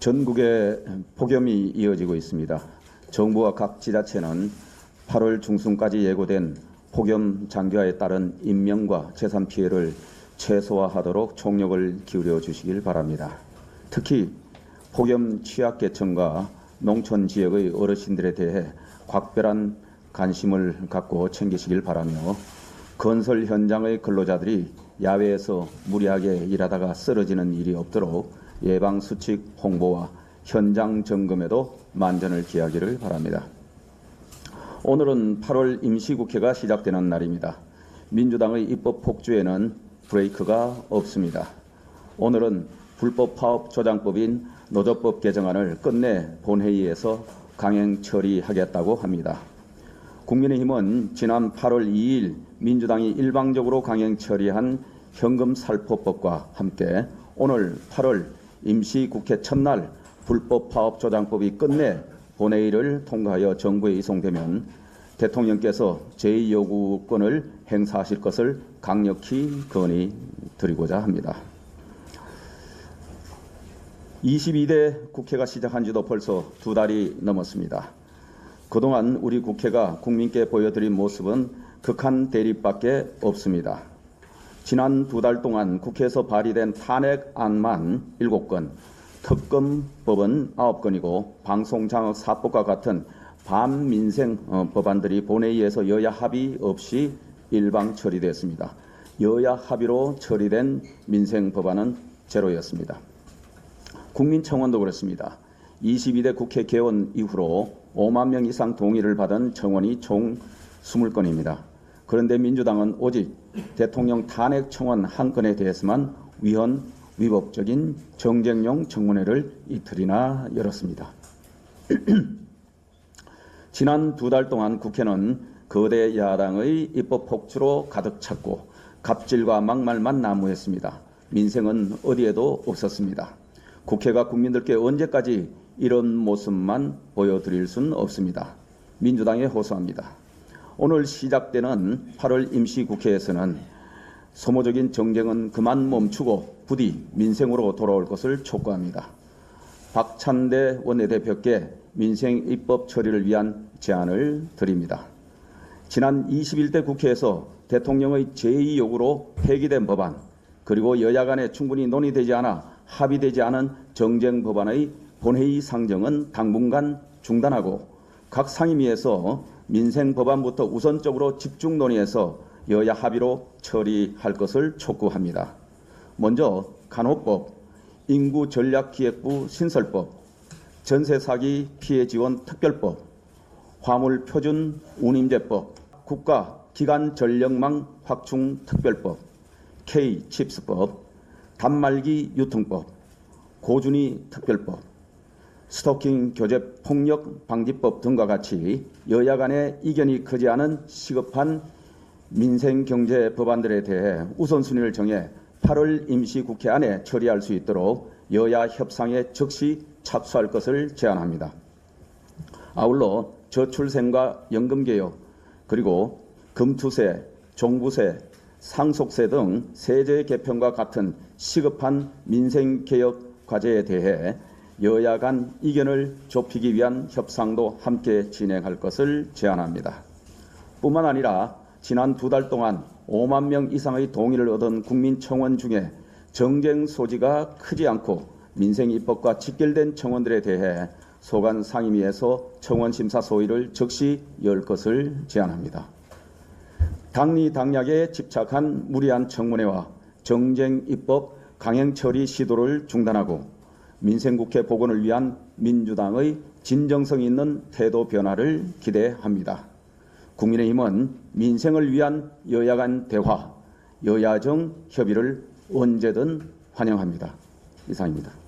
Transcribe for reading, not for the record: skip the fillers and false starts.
전국에 폭염이 이어지고 있습니다. 정부와 각 지자체는 8월 중순까지 예고된 폭염 장기화에 따른 인명과 재산 피해를 최소화하도록 총력을 기울여 주시길 바랍니다. 특히 폭염 취약계층과 농촌 지역의 어르신들에 대해 각별한 관심을 갖고 챙기시길 바라며 건설 현장의 근로자들이 야외에서 무리하게 일하다가 쓰러지는 일이 없도록 예방수칙 홍보와 현장 점검에도 만전을 기하기를 바랍니다. 오늘은 8월 임시국회가 시작되는 날입니다. 민주당의 입법 폭주에는 브레이크가 없습니다. 오늘은 불법 파업 조장법인 노조법 개정안을 끝내 본회의에서 강행 처리하겠다고 합니다. 국민의힘은 지난 8월 2일 민주당이 일방적으로 강행 처리한 현금살포법과 함께 오늘 8월 임시국회 첫날 불법 파업 조장법이 끝내 본회의를 통과하여 정부에 이송되면 대통령께서 제2요구권을 행사하실 것을 강력히 건의드리고자 합니다. 22대 국회가 시작한 지도 벌써 2달이 넘었습니다. 그동안 우리 국회가 국민께 보여드린 모습은 극한 대립밖에 없습니다. 지난 2달 동안 국회에서 발의된 탄핵안만 7건, 특검법은 9건이고 방송장악사법과 같은 반민생 법안들이 본회의에서 여야 합의 없이 일방 처리됐습니다. 여야 합의로 처리된 민생 법안은 제로였습니다. 국민청원도 그렇습니다. 22대 국회 개원 이후로 5만 명 이상 동의를 받은 청원이 총 20건입니다. 그런데 민주당은 오직 대통령 탄핵 청원 한 건에 대해서만 위헌위법적인 정쟁용 청문회를 이틀이나 열었습니다. 지난 2달 동안 국회는 거대 야당의 입법 폭주로 가득 찼고 갑질과 막말만 난무했습니다. 민생은 어디에도 없었습니다. 국회가 국민들께 언제까지 이런 모습만 보여드릴 수는 없습니다. 민주당에 호소합니다. 오늘 시작되는 8월 임시국회에서는 소모적인 정쟁은 그만 멈추고 부디 민생으로 돌아올 것을 촉구합니다. 박찬대 원내대표께 민생 입법 처리를 위한 제안을 드립니다. 지난 21대 국회에서 대통령의 제2요구로 폐기된 법안, 그리고 여야 간에 충분히 논의되지 않아 합의되지 않은 정쟁 법안의 본회의 상정은 당분간 중단하고 각 상임위에서 민생 법안부터 우선적으로 집중 논의해서 여야 합의로 처리할 것을 촉구합니다. 먼저 간호법, 인구전략기획부 신설법, 전세사기 피해지원 특별법, 화물표준운임제법, 국가기관전력망 확충 특별법, K-칩스법, 단말기 유통법, 고준위 특별법, 스토킹 교제 폭력 방지법 등과 같이 여야 간의 이견이 크지 않은 시급한 민생 경제 법안들에 대해 우선순위를 정해 8월 임시국회 안에 처리할 수 있도록 여야 협상에 즉시 착수할 것을 제안합니다. 아울러 저출생과 연금개혁, 그리고 금투세, 종부세, 상속세 등 세제 개편과 같은 시급한 민생개혁 과제에 대해 여야 간 이견을 좁히기 위한 협상도 함께 진행할 것을 제안합니다. 뿐만 아니라 지난 2달 동안 5만 명 이상의 동의를 얻은 국민청원 중에 정쟁 소지가 크지 않고 민생 입법과 직결된 청원들에 대해 소관 상임위에서 청원 심사 소위를 즉시 열 것을 제안합니다. 당리당략에 집착한 무리한 청문회와 정쟁 입법 강행 처리 시도를 중단하고 민생국회 복원을 위한 민주당의 진정성 있는 태도 변화를 기대합니다. 국민의힘은 민생을 위한 여야 간 대화, 여야정 협의를 언제든 환영합니다. 이상입니다.